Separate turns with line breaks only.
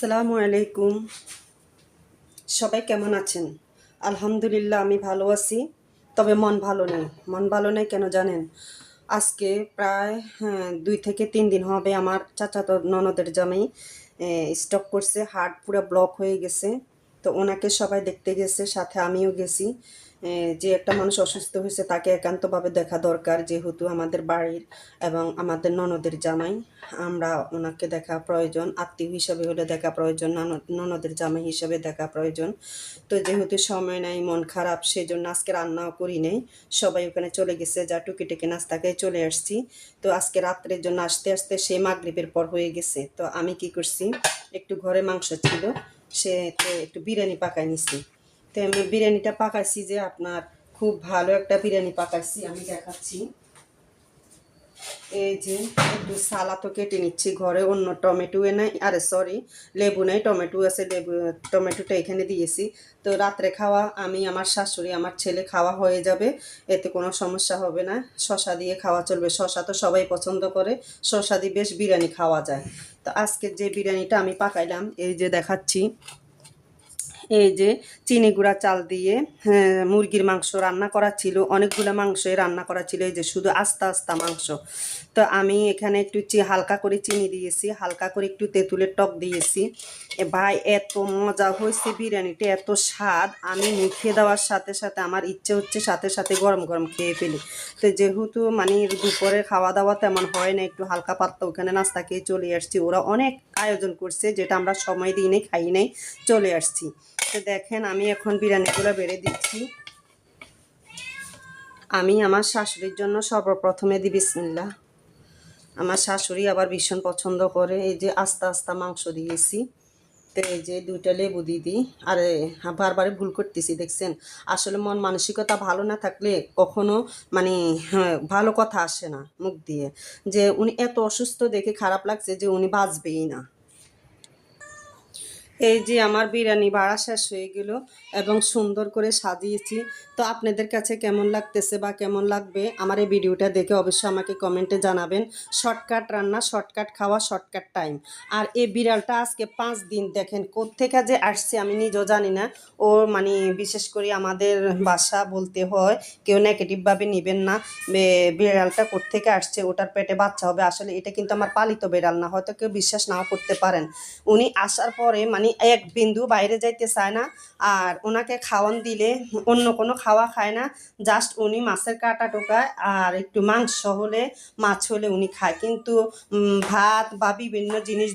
আসসালামু আলাইকুম। সবাই কেমন আছেন? আলহামদুলিল্লাহ আমি ভালো আছি। তবে মন ভালো নেই। মন ভালো নেই কেন জানেন? আজকে প্রায় ২ থেকে ৩ দিন হবে আমার চাচাতো ননদের জামাই স্ট্রোক করছে। হার্ট পুরা ব্লক হয়ে গেছে। তো ওনাকে সবাই দেখতে গেছে, সাথে আমিও গেছি। যে একটা মানুষ অসুস্থ হয়েছে তাকে একান্তভাবে দেখা দরকার, যেহেতু আমাদের বাড়ির এবং আমাদের ননদের জামাই। আমরা ওনাকে দেখা প্রয়োজন, আত্মীয় হিসাবে হলে দেখা প্রয়োজন, ননদের জামাই হিসাবে দেখা প্রয়োজন। তো যেহেতু সময় নাই, মন খারাপ, সেজন্য আজকে রান্নাও করি নাই। সবাই ওখানে চলে গেছে, যা টুকিটাকি নাস্তা খেয়ে চলে আসছি। তো আজকে রাত্রের জন্য আসতে আসতে সে মাগরিবের পর হয়ে গেছে। তো আমি কি করছি, একটু ঘরে মাংস ছিল, সে তো একটু বিরিয়ানি পাকাই নিছি। তো আমি বিরিয়ানিটা পাকাইছি, যে আপনার খুব ভালো একটা বিরিয়ানি পাকাইছি, আমি দেখাচ্ছি। এই যে একটু সালাদও কেটে নিচ্ছি ঘরে, অন্য টমেটো নাই, আরে সরি, লেবু নাই, টমেটো আছে, লেবু টমেটোটা এখানে দিয়েছি। তো রাত্রে খাওয়া আমি, আমার শাশুড়ি, আমার ছেলে খাওয়া হয়ে যাবে, এতে কোনো সমস্যা হবে না। শসা দিয়ে খাওয়া চলবে, শসা তো সবাই পছন্দ করে, শসা দিয়ে বেশ বিরিয়ানি খাওয়া যায়। তো আজকের যে বিরিয়ানিটা আমি পাকাইলাম, এই যে দেখাচ্ছি। এই যে চিনি গুঁড়া চাল দিয়ে মুরগির মাংস রান্না করা ছিল, অনেকগুলো মাংসই রান্না করা ছিল, এই যে শুধু আস্তা আস্তা মাংস। তো আমি এখানে একটু হালকা করে চিনি দিয়েছি, হালকা করে একটু তেঁতুলের টক দিয়েছি। ভাই এত মজা হয়েছে বিরিয়ানিটা, এত স্বাদ, আমি মুখে দেওয়ার সাথে সাথে আমার ইচ্ছে হচ্ছে সাথে সাথে গরম গরম খেয়ে ফেলি। তো যেহেতু মানে দুপুরে খাওয়া দাওয়া তেমন হয় না, একটু হালকা পাতলা ওখানে নাস্তা খেয়ে চলে আসছি। ওরা অনেক আয়োজন করছে, যেটা আমরা সময় দিই নাই, খাই নাই, চলে আসছি। তো দেখেন আমি এখন বিরিয়ানিগুলো বেড়ে দিচ্ছি। আমি আমার শাশুড়ির জন্য সর্বপ্রথমে দিই বিসমিল্লাহ। আমার শাশুড়ি আবার ভীষণ পছন্দ করে। এই যে আস্তা আস্তা মাংস দিয়েছি। তো এই যে 2টা লেবু দিয়ে দিই। আরে বারবারে ভুল করতেছি, দেখছেন? আসলে মন মানসিকতা ভালো না থাকলে কখনো মানে ভালো কথা আসে না মুখ দিয়ে। যে উনি এত অসুস্থ দেখে খারাপ লাগছে যে উনি বাঁচবেই না। এই যে আমার বিরিয়ানি বাড়া শেষ হয়ে গেল এবং সুন্দর করে সাজিয়েছি। তো আপনাদের কাছে কেমন লাগতেছে বা কেমন লাগবে আমার এই ভিডিওটা দেখে অবশ্যই আমাকে কমেন্টে জানাবেন। শর্টকাট রান্না, শর্টকাট খাওয়া, শর্টকাট টাইম। আর এই বিড়ালটা আজকে 5 দিন, দেখেন কোত্থেকে যে আসছে আমি নিজেও জানি না। ও মানে বিশেষ করে আমাদের বাসা বলতে হয়, কেউ নেগেটিভভাবে নেবেন না। বিড়ালটা কোত্থেকে আসছে, ওটার পেটে বাচ্চা হবে, আসলে এটা কিন্তু আমার পালিত বিড়াল না, হয়তো কেউ বিশ্বাস নাও করতে পারেন। উনি আসার পরে মানে এক বিন্দু বাইরে যাইতে চায় না। আর ওনাকে খাওয়ান দিলে অন্য কোনো খাওয়া খায় না, জাস্ট উনি মাছের কাঁটা টোকায় আর একটু মাংস হলে, মাছ হলে উনি খায়, কিন্তু ভাত বা বিভিন্ন জিনিস